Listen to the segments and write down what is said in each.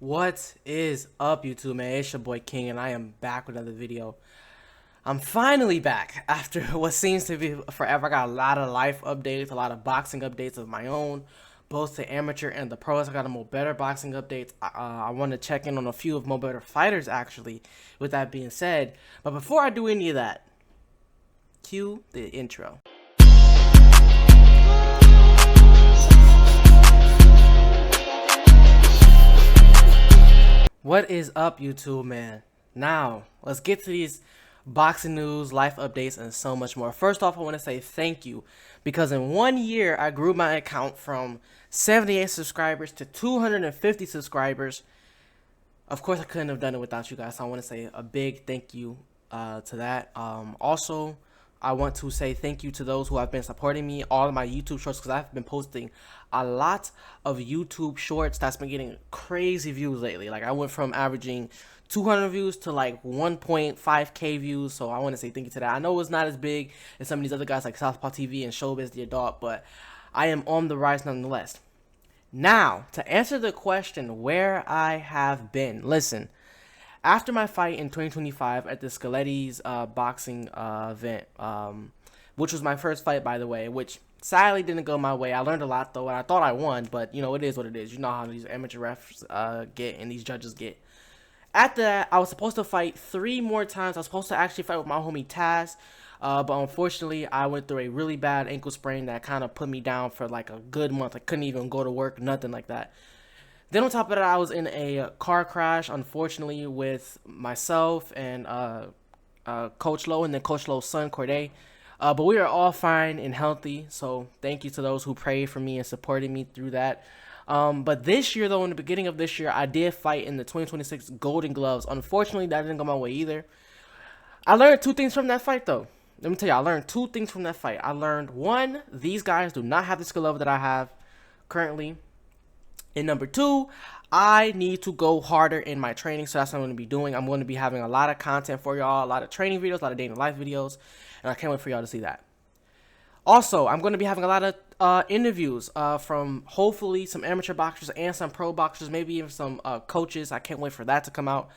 What is up, YouTube, man? It's your boy King, and I am back with another video. I'm finally back after what seems to be forever. I got a lot of life updates, a lot of boxing updates of my own, both the amateur and the pros. I got a more better boxing updates. I want to check in on a few of more better fighters, actually, with that being said. But before I do any of that, cue the intro. What is up, YouTube, man? Now, let's get to these boxing news, life updates, and so much more. First off, I want to say thank you because in 1 year, I grew my account from 78 subscribers to 250 subscribers. Of course, I couldn't have done it without you guys, so I want to say a big thank you to that. Also, I want to say thank you to those who have been supporting me, all of my YouTube shorts, because I've been posting a lot of YouTube shorts that's been getting crazy views lately. Like, I went from averaging 200 views to like 1.5k views, so I want to say thank you to that. I know it's not as big as some of these other guys like Southpaw TV and Showbiz the Adult, but I am on the rise nonetheless. Now, to answer the question where I have been, listen, after my fight in 2025 at the Skeletti's boxing event, which was my first fight, by the way, which sadly didn't go my way. I learned a lot, though, and I thought I won, but, you know, it is what it is. You know how these amateur refs get and these judges get. After that, I was supposed to fight 3 more times. I was supposed to actually fight with my homie Taz, but unfortunately, I went through a really bad ankle sprain that kind of put me down for like a good month. I couldn't even go to work, nothing like that. Then on top of that, I was in a car crash, unfortunately, with myself and Coach Lowe and then Coach Lowe's son, Corday. But we are all fine and healthy, so thank you to those who prayed for me and supported me through that. But this year, though, in the beginning of this year, I did fight in the 2026 Golden Gloves. Unfortunately, that didn't go my way either. I learned 2 things from that fight, though. Let me tell you, I learned 2 things from that fight. I learned, 1, these guys do not have the skill level that I have currently. And number 2, I need to go harder in my training, so that's what I'm going to be doing. I'm going to be having a lot of content for y'all, a lot of training videos, a lot of day-in-the-life videos, and I can't wait for y'all to see that. Also, I'm going to be having a lot of interviews from hopefully some amateur boxers and some pro boxers, maybe even some coaches. I can't wait for that to come out.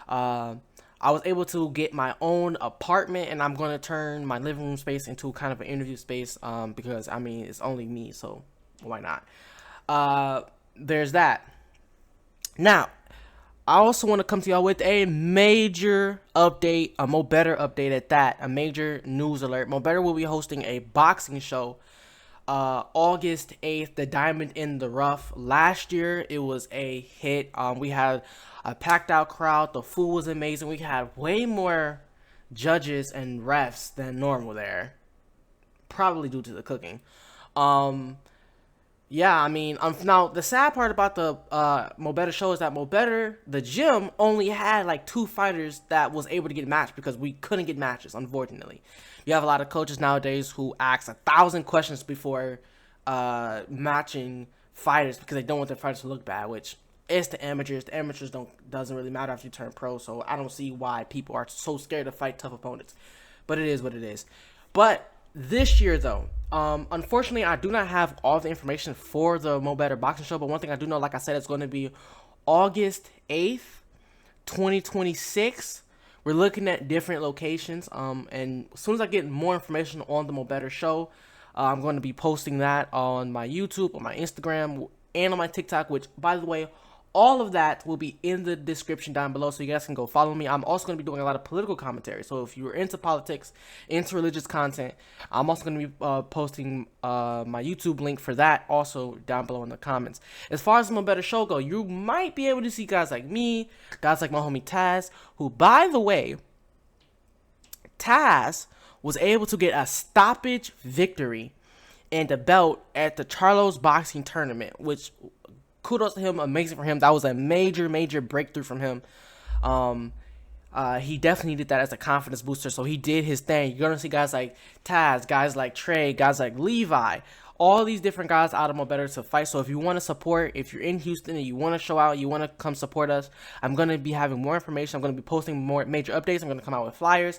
I was able to get my own apartment, and I'm going to turn my living room space into kind of an interview space because, I mean, it's only me, so why not? There's that. Now, I also want to come to y'all with a major update, a Mo Better update at that, a major news alert. Mo Better will be hosting a boxing show August 8th, the Diamond in the Rough. Last year, it was a hit. We had a packed out crowd. The food was amazing. We had way more judges and refs than normal there, probably due to the cooking. Yeah, I mean, now the sad part about the Mo Better show is that Mo Better, the gym, only had like 2 fighters that was able to get matched because we couldn't get matches, unfortunately. You have a lot of coaches nowadays who ask 1,000 questions before matching fighters because they don't want their fighters to look bad, which is the amateurs. The amateurs doesn't really matter after you turn pro, so I don't see why people are so scared to fight tough opponents. But it is what it is. But this year, though, unfortunately, I do not have all the information for the Mo Better boxing show. But one thing I do know, like I said, it's going to be August 8th, 2026. We're looking at different locations. And as soon as I get more information on the Mo Better show, I'm going to be posting that on my YouTube, on my Instagram, and on my TikTok, which, by the way, all of that will be in the description down below, so you guys can go follow me. I'm also going to be doing a lot of political commentary, so if you're into politics, into religious content, I'm also going to be posting my YouTube link for that also down below in the comments. As far as my better show go, you might be able to see guys like me, guys like my homie Taz, who, by the way, Taz was able to get a stoppage victory and the belt at the Charlo's boxing tournament, which kudos to him, amazing for him. That was a major breakthrough from him. He definitely did that as a confidence booster, so he did his thing. You're gonna see guys like Taz, guys like Trey, guys like Levi, all these different guys out of Mo Better to fight. So if you want to support, if you're in Houston and you want to show out, you want to come support us, I'm gonna be having more information. I'm gonna be posting more major updates. I'm gonna come out with flyers,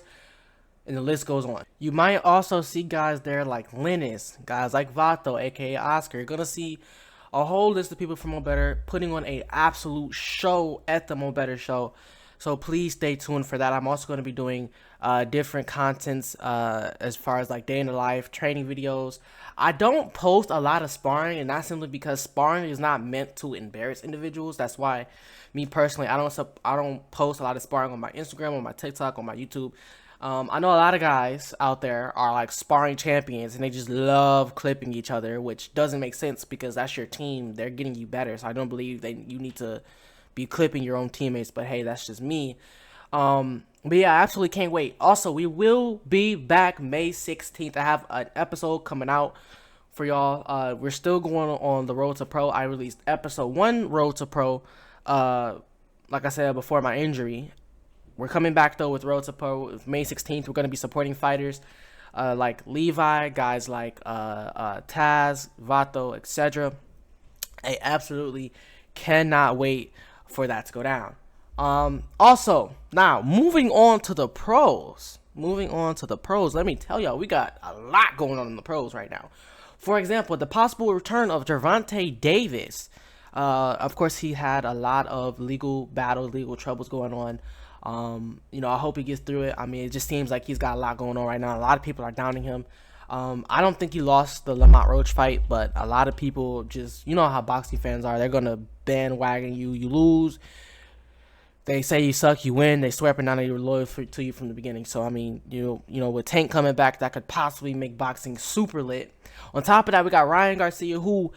and the list goes on. You might also see guys there like Linus, guys like Vato, aka Oscar. You're gonna see a whole list of people from Mo Better putting on a absolute show at the Mo Better show. So please stay tuned for that. I'm also going to be doing different contents as far as like day in the life, training videos. I don't post a lot of sparring, and that's simply because sparring is not meant to embarrass individuals. That's why, me personally, I don't post a lot of sparring on my Instagram, on my TikTok, on my YouTube. I know a lot of guys out there are like sparring champions and they just love clipping each other, which doesn't make sense because that's your team. They're getting you better. So I don't believe you need to be clipping your own teammates. But hey, that's just me. But yeah, I absolutely can't wait. Also, we will be back May 16th. I have an episode coming out for y'all. We're still going on the Road to Pro. I released episode 1 Road to Pro, like I said, before my injury. We're coming back, though, with Road to Pro. May 16th, we're going to be supporting fighters like Levi, guys like Taz, Vato, etc. I absolutely cannot wait for that to go down. Also, now, moving on to the pros. Let me tell y'all, we got a lot going on in the pros right now. For example, the possible return of Gervonta Davis. Of course, he had a lot of legal troubles going on. I hope he gets through it. I mean, it just seems like he's got a lot going on right now. A lot of people are downing him. I don't think he lost the Lamont Roach fight, but a lot of people just, you know how boxing fans are. They're going to bandwagon you. You lose. They say you suck, you win. They swear up and down that they were loyal to you from the beginning. So, I mean, with Tank coming back, that could possibly make boxing super lit. On top of that, we got Ryan Garcia, who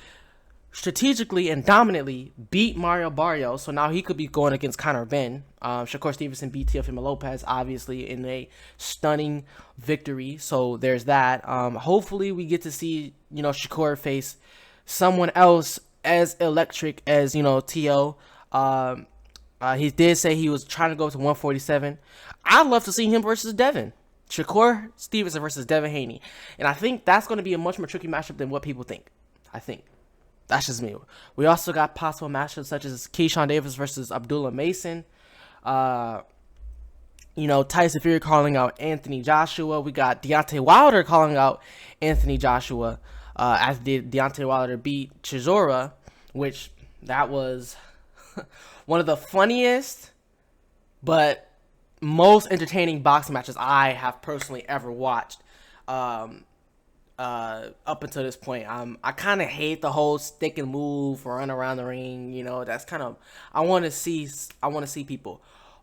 strategically and dominantly beat Mario Barrios, so now he could be going against Conor Benn. Shakur Stevenson beat Teofimo Lopez, obviously, in a stunning victory, so there's that. Hopefully we get to see, Shakur face someone else as electric as, Teo. He did say he was trying to go to 147. I'd love to see him versus Devin. Shakur Stevenson versus Devin Haney. And I think that's going to be a much more tricky matchup than what people think. I think. That's just me. We also got possible matchups such as Keyshawn Davis versus Abdullah Mason. Tyson Fury calling out Anthony Joshua. We got Deontay Wilder calling out Anthony Joshua after Deontay Wilder beat Chisora, which that was one of the funniest but most entertaining boxing matches I have personally ever watched. Up until this point, I kind of hate the whole stick and move, run around the ring. That's kind of I want to see people.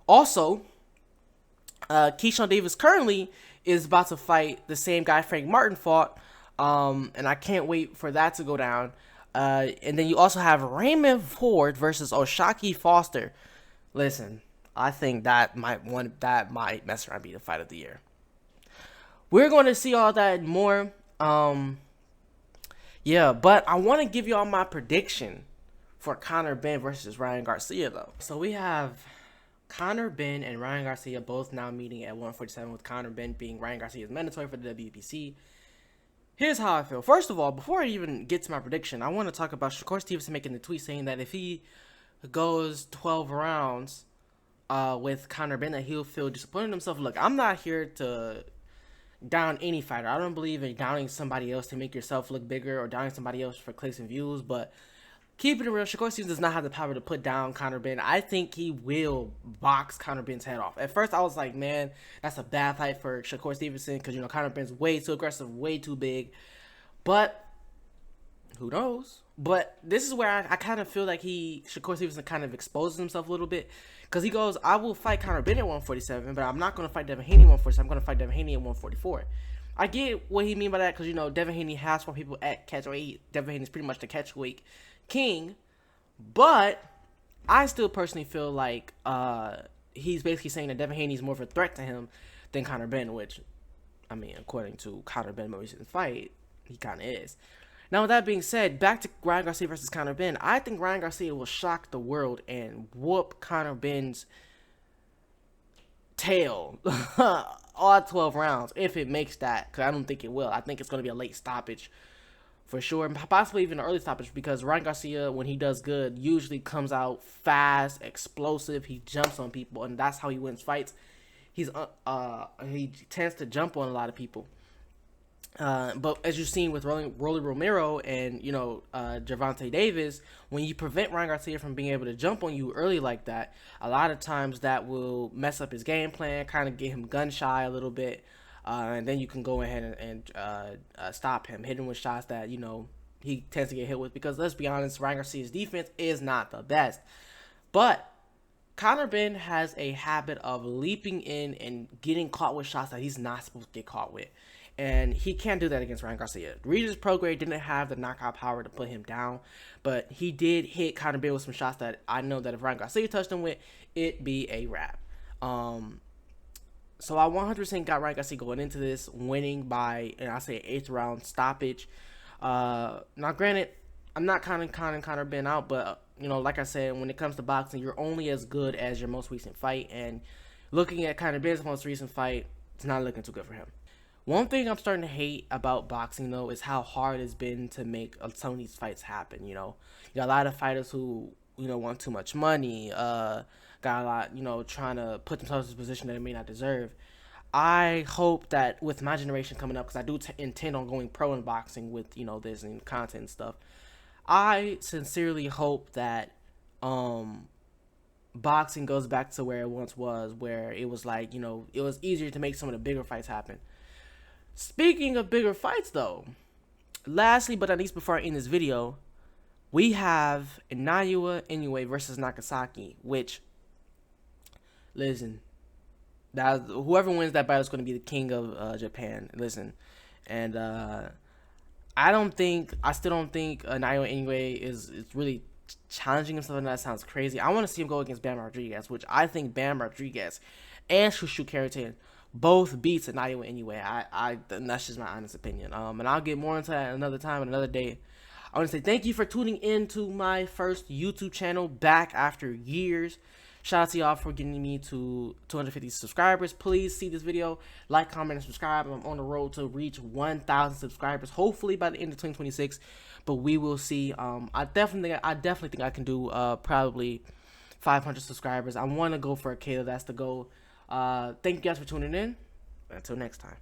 Also, Keyshawn Davis currently is about to fight the same guy Frank Martin fought, and I can't wait for that to go down. And then you also have Raymond Ford versus O'Shaquie Foster. Listen, I think that might mess around be the fight of the year. We're going to see all that and more. But I want to give y'all my prediction for Conor Benn versus Ryan Garcia, though. So we have Conor Benn and Ryan Garcia both now meeting at 147, with Conor Benn being Ryan Garcia's mandatory for the WBC. Here's how I feel. First of all, before I even get to my prediction, I want to talk about Shakur Stevenson making the tweet saying that if he goes 12 rounds with Conor Benn, that he'll feel disappointed in himself. Look, I'm not here to down any fighter. I don't believe in downing somebody else to make yourself look bigger or downing somebody else for clicks and views, but keeping it real, Shakur Stevenson does not have the power to put down Conor Benn. I think he will box Conor Benn's head off. At first, I was like, man, that's a bad fight for Shakur Stevenson because, Conor Benn's way too aggressive, way too big. But who knows? But this is where I kind of feel like Shakur Stevenson kind of exposes himself a little bit. Because he goes, I will fight Conor Benn at 147, but I'm not going to fight Devin Haney at 147. I'm going to fight Devin Haney at 144. I get what he mean by that because, Devin Haney has more people at catchweight. Devin Haney is pretty much the catchweight king. But I still personally feel like he's basically saying that Devin Haney is more of a threat to him than Conor Benn, which, I mean, according to Conor Benn most recent fight, he kind of is. Now, with that being said, back to Ryan Garcia versus Conor Benn. I think Ryan Garcia will shock the world and whoop Conor Benn's tail all 12 rounds, if it makes that, because I don't think it will. I think it's going to be a late stoppage for sure, possibly even an early stoppage, because Ryan Garcia, when he does good, usually comes out fast, explosive. He jumps on people, and that's how he wins fights. He tends to jump on a lot of people. But as you've seen with Rolly Romero and Gervonta Davis, when you prevent Ryan Garcia from being able to jump on you early like that, a lot of times that will mess up his game plan, kind of get him gun shy a little bit, and then you can go ahead and stop him, hit him with shots that he tends to get hit with. Because let's be honest, Ryan Garcia's defense is not the best, but Conor Benn has a habit of leaping in and getting caught with shots that he's not supposed to get caught with. And he can't do that against Ryan Garcia. Regis Prograis didn't have the knockout power to put him down, but he did hit Conor Benn with some shots that I know that if Ryan Garcia touched him with, it'd be a wrap. So I 100% got Ryan Garcia going into this, winning by, and I say 8th round stoppage. Now, granted, I'm not counting Conor Benn out, but like I said, when it comes to boxing, you're only as good as your most recent fight. And looking at Conor Benn's most recent fight, it's not looking too good for him. One thing I'm starting to hate about boxing, though, is how hard it's been to make some of these fights happen. You got a lot of fighters who, want too much money, got a lot, trying to put themselves in a position that they may not deserve. I hope that with my generation coming up, because I do intend on going pro in boxing with, this and content and stuff, I sincerely hope that boxing goes back to where it once was, where it was like, it was easier to make some of the bigger fights happen. Speaking of bigger fights, though, lastly but not least before I end this video, we have Naoya Inoue versus Nagasaki, which, listen, whoever wins that battle is going to be the king of Japan. Listen, and I still don't think Naoya Inoue is really challenging himself, and that sounds crazy. I want to see him go against Bam Rodriguez, which I think Bam Rodriguez and Shushu Keratin both beats Naoya Inoue. That's just my honest opinion. And I'll get more into that another time and another day. I want to say thank you for tuning in to my first YouTube channel back after years. Shout out to y'all for getting me to 250 subscribers. Please see this video, like, comment, and subscribe. I'm on the road to reach 1,000 subscribers, hopefully by the end of 2026. But we will see. I definitely think I can do probably 500 subscribers. I want to go for a K. That's the goal. Thank you guys for tuning in. Until next time.